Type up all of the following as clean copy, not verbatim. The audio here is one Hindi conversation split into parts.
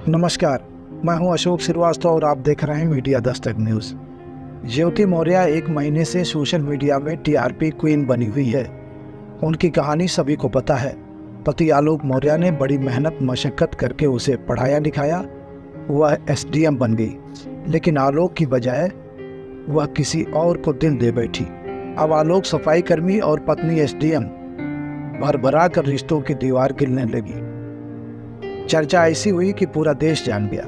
नमस्कार, मैं हूं अशोक श्रीवास्तव और आप देख रहे हैं मीडिया दस्तक न्यूज़। ज्योति मौर्य एक महीने से सोशल मीडिया में टीआरपी क्वीन बनी हुई है। उनकी कहानी सभी को पता है। पति आलोक मौर्य ने बड़ी मेहनत मशक्कत करके उसे पढ़ाया लिखाया, वह एसडीएम बन गई। लेकिन आलोक की बजाय वह किसी और को दिल दे बैठी। अब आलोक सफाई कर्मी और पत्नी एसडीएम, भरभरा कर रिश्तों की दीवार गिरने लगी। चर्चा ऐसी हुई कि पूरा देश जान गया।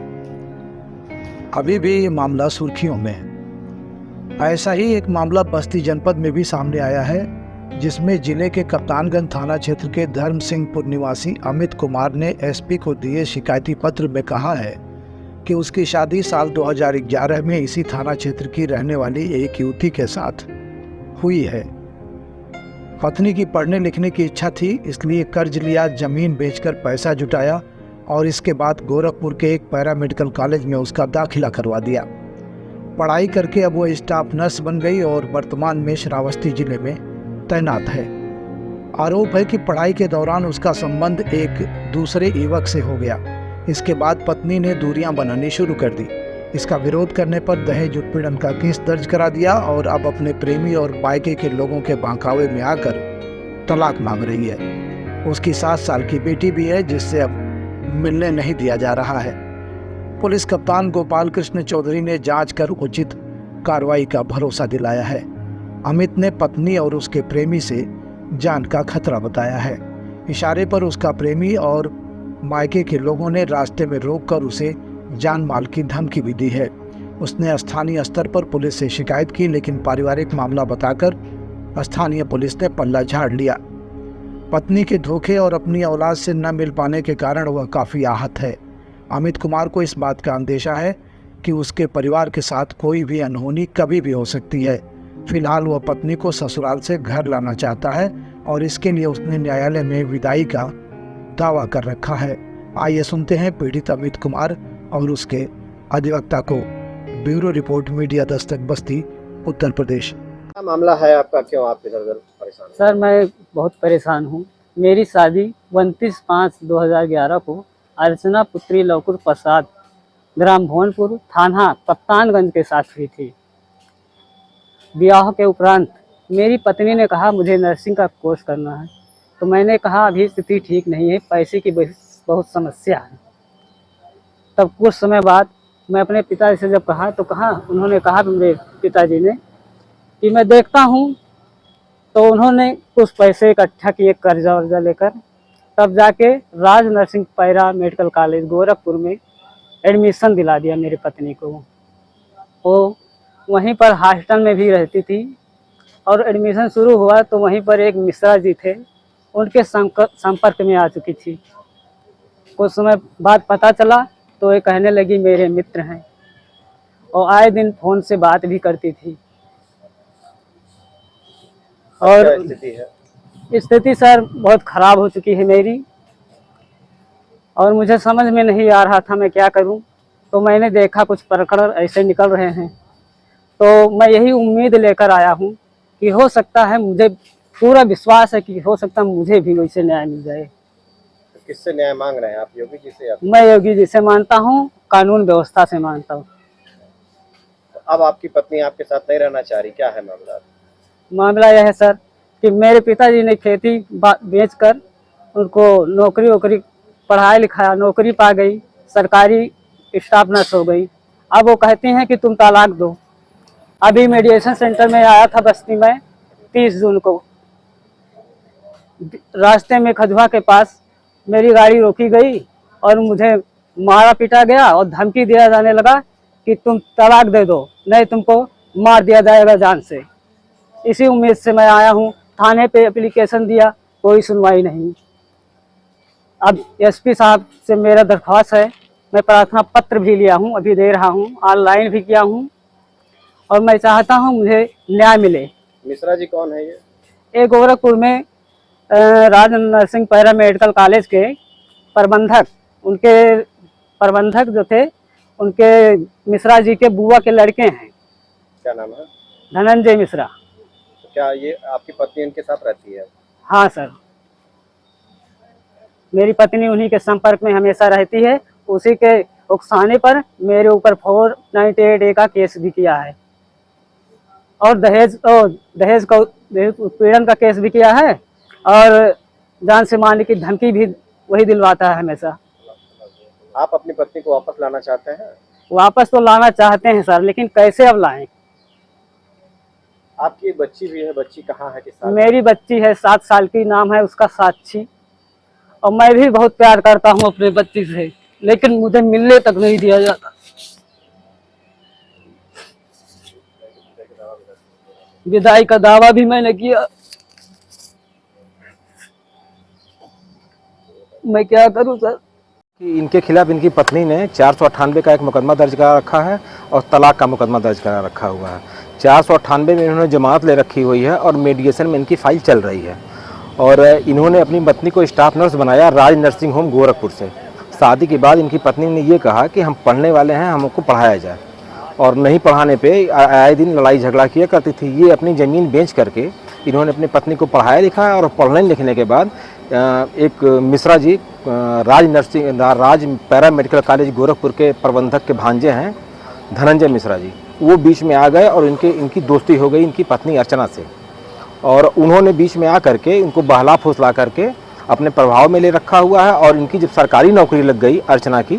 अभी भी ये मामला सुर्खियों में है। ऐसा ही एक मामला बस्ती जनपद में भी सामने आया है, जिसमें जिले के कप्तानगंज थाना क्षेत्र के धर्म सिंहपुर निवासी अमित कुमार ने एसपी को दिए शिकायती पत्र में कहा है कि उसकी शादी साल 2011 में इसी थाना क्षेत्र की रहने वाली एक युवती के साथ हुई है। पत्नी की पढ़ने लिखने की इच्छा थी, इसलिए कर्ज लिया, जमीन बेचकर पैसा जुटाया और इसके बाद गोरखपुर के एक पैरामेडिकल कॉलेज में उसका दाखिला करवा दिया। पढ़ाई करके अब वो स्टाफ नर्स बन गई और वर्तमान में श्रावस्ती जिले में तैनात है। आरोप है कि पढ़ाई के दौरान उसका संबंध एक दूसरे युवक से हो गया। इसके बाद पत्नी ने दूरियां बनानी शुरू कर दी। इसका विरोध करने पर दहेज उत्पीड़न का केस दर्ज करा दिया और अब अपने प्रेमी और मायके के लोगों के बहकावे में आकर तलाक मांग रही है। उसकी 7 साल की बेटी भी है, जिससे अब मिलने नहीं दिया जा रहा है। पुलिस कप्तान गोपाल कृष्ण चौधरी ने जांच कर उचित कार्रवाई का भरोसा दिलाया है। अमित ने पत्नी और उसके प्रेमी से जान का खतरा बताया है। इशारे पर उसका प्रेमी और मायके के लोगों ने रास्ते में रोककर उसे जान माल की धमकी भी दी है। उसने स्थानीय स्तर पर पुलिस से शिकायत की, लेकिन पारिवारिक मामला बताकर स्थानीय पुलिस ने पल्ला झाड़ लिया। पत्नी के धोखे और अपनी औलाद से न मिल पाने के कारण वह काफ़ी आहत है। अमित कुमार को इस बात का अंदेशा है कि उसके परिवार के साथ कोई भी अनहोनी कभी भी हो सकती है। फिलहाल वह पत्नी को ससुराल से घर लाना चाहता है और इसके लिए उसने न्यायालय में विदाई का दावा कर रखा है। आइए सुनते हैं पीड़ित अमित कुमार और उसके अधिवक्ता को। ब्यूरो रिपोर्ट, मीडिया दस्तक, बस्ती, उत्तर प्रदेश। क्या मामला है आपका? क्यों आप इधर-उधर परेशान हैं? सर, मैं बहुत परेशान हूँ। मेरी शादी 29/5/2011 को अर्चना पुत्री लवकुश प्रसाद, ग्राम भुवनपुर, थाना कप्तानगंज के साथ हुई थी। विवाह के उपरांत मेरी पत्नी ने कहा मुझे नर्सिंग का कोर्स करना है, तो मैंने कहा अभी स्थिति ठीक नहीं है, पैसे की बहुत समस्या है। तब कुछ समय बाद मैं अपने पिताजी से जब कहा तो उन्होंने कहा मेरे पिताजी ने कि मैं देखता हूँ। तो उन्होंने कुछ पैसे इकट्ठा किए कर्जा वर्जा लेकर, तब जाके Raj nursing paramedical college Gorakhpur में एडमिशन दिला दिया मेरी पत्नी को। वो वहीं पर हॉस्टल में भी रहती थी और एडमिशन शुरू हुआ तो वहीं पर एक मिश्रा जी थे, उनके संपर्क में आ चुकी थी। कुछ समय बाद पता चला तो ये कहने लगी मेरे मित्र हैं और आए दिन फ़ोन से बात भी करती थी। और स्थिति सर बहुत ख़राब हो चुकी है मेरी और मुझे समझ में नहीं आ रहा था मैं क्या करूं। तो मैंने देखा कुछ प्रकरण ऐसे निकल रहे हैं, तो मैं यही उम्मीद लेकर आया हूं कि हो सकता है, मुझे पूरा विश्वास है कि हो सकता है मुझे भी वैसे न्याय मिल जाए। तो किससे न्याय मांग रहे हैं आप? योगी जी से? मैं योगी जी से मानता हूँ, कानून व्यवस्था से मानता हूँ। तो अब आपकी पत्नी आपके साथ नहीं रहना चाह रही, क्या है मामला? मामला यह है सर कि मेरे पिताजी ने खेती बेचकर उनको नौकरी वोकरी पढ़ाया लिखाया, नौकरी पा गई, सरकारी स्टाफ नर्स हो गई। अब वो कहती हैं कि तुम तलाक दो। अभी मेडिएशन सेंटर में आया था बस्ती में 30 जून को। रास्ते में खजुआ के पास मेरी गाड़ी रोकी गई और मुझे मारा पीटा गया और धमकी दिया जाने लगा कि तुम तलाक दे दो, नहीं तुमको मार दिया जाएगा जान से। इसी उम्मीद से मैं आया हूँ। थाने पे एप्लीकेशन दिया, कोई सुनवाई नहीं। अब एसपी साहब से मेरा दरख्वास्त है, मैं प्रार्थना पत्र भी लिया हूँ, अभी दे रहा हूँ, ऑनलाइन भी किया हूँ और मैं चाहता हूँ मुझे न्याय मिले। मिश्रा जी कौन है ये? एक गोरखपुर में राज नर्सिंग पैरा मेडिकल कॉलेज के प्रबंधक, उनके प्रबंधक जो थे उनके मिश्रा जी के बुआ के लड़के हैं। क्या नाम है? धनंजय मिश्रा। तो क्या ये आपकी पत्नी इनके साथ रहती है? हाँ सर, मेरी पत्नी उन्हीं के संपर्क में हमेशा रहती है। उसी के उकसाने पर मेरे ऊपर 498A का केस भी किया है और दहेज उत्पीड़न का केस भी किया है और जान से मारने की धमकी भी वही दिलवाता है हमेशा। आप अपनी पत्नी को वापस लाना चाहते हैं? वापस तो लाना चाहते हैं सर, लेकिन कैसे अब लाएं? आपकी एक बच्ची भी है, बच्ची कहाँ है, किस साल? मेरी बच्ची है 7 साल की, नाम है उसका साक्षी, और मैं भी बहुत प्यार करता हूँ अपने बच्ची से, लेकिन मुझे मिलने तक नहीं दिया जाता। विदाई का दावा भी मैंने किया, मैं क्या करूं सर? कि इनके खिलाफ इनकी पत्नी ने 498 का एक मुकदमा दर्ज करा रखा है और तलाक का मुकदमा दर्ज करा रखा हुआ है। 498 में इन्होंने जमानत ले रखी हुई है और मीडिएशन में इनकी फाइल चल रही है। और इन्होंने अपनी पत्नी को स्टाफ नर्स बनाया राज नर्सिंग होम गोरखपुर से। शादी के बाद इनकी पत्नी ने ये कहा कि हम पढ़ने वाले हैं, हमको पढ़ाया जाए, और नहीं पढ़ाने पे आए दिन लड़ाई झगड़ा किया करती थी। ये अपनी ज़मीन बेच करके इन्होंने अपनी पत्नी को पढ़ाया लिखाया और पढ़ने लिखने के बाद एक मिश्रा जी राज पैरा मेडिकल कॉलेज गोरखपुर के प्रबंधक के भांजे हैं धनंजय मिश्रा जी, वो बीच में आ गए और इनकी दोस्ती हो गई इनकी पत्नी अर्चना से, और उन्होंने बीच में आ करके इनको बहला फुसला करके अपने प्रभाव में ले रखा हुआ है। और इनकी जब सरकारी नौकरी लग गई अर्चना की,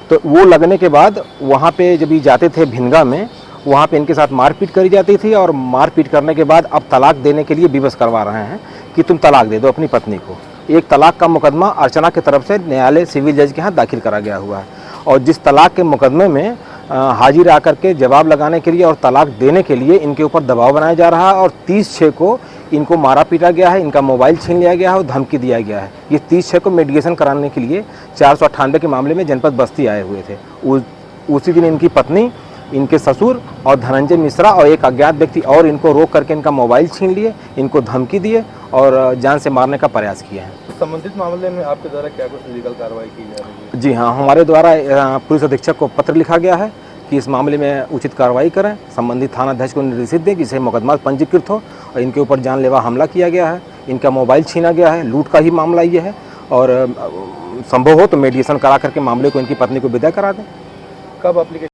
तो वो लगने के बाद वहाँ पे जब ये जाते थे भिनगा में, वहाँ पे इनके साथ मारपीट करी जाती थी, और मारपीट करने के बाद अब तलाक देने के लिए विवश करवा रहे हैं कि तुम तलाक दे दो अपनी पत्नी को। एक तलाक का मुकदमा अर्चना की तरफ से न्यायालय सिविल जज के यहाँ दाखिल करा गया हुआ है, और जिस तलाक के मुकदमे में हाजिर आकर के जवाब लगाने के लिए और तलाक देने के लिए इनके ऊपर दबाव बनाया जा रहा है, और 30/6 को इनको मारा पीटा गया है, इनका मोबाइल छीन लिया गया है और धमकी दिया गया है। ये 30/6 को मेडिएशन कराने के लिए 498 के मामले में जनपद बस्ती आए हुए थे। उसी दिन इनकी पत्नी, इनके ससुर और धनंजय मिश्रा और एक अज्ञात व्यक्ति और इनको रोक करके इनका मोबाइल छीन लिए, इनको धमकी दिए और जान से मारने का प्रयास किया है। संबंधित मामले में आपके द्वारा क्या कुछ लीगल कार्रवाई की जा रही है? जी हाँ, हमारे द्वारा पुलिस अधीक्षक को पत्र लिखा गया है कि इस मामले में उचित कार्रवाई करें, संबंधित थानाध्यक्ष को निर्देशित दें कि इसे मुकदमा पंजीकृत हो, और इनके ऊपर जानलेवा हमला किया गया है, इनका मोबाइल छीना गया है, लूट का ही मामला ये है, और संभव हो तो मेडिएशन करा करके मामले को इनकी पत्नी को विदा करा दें। कब एप्लीकेशन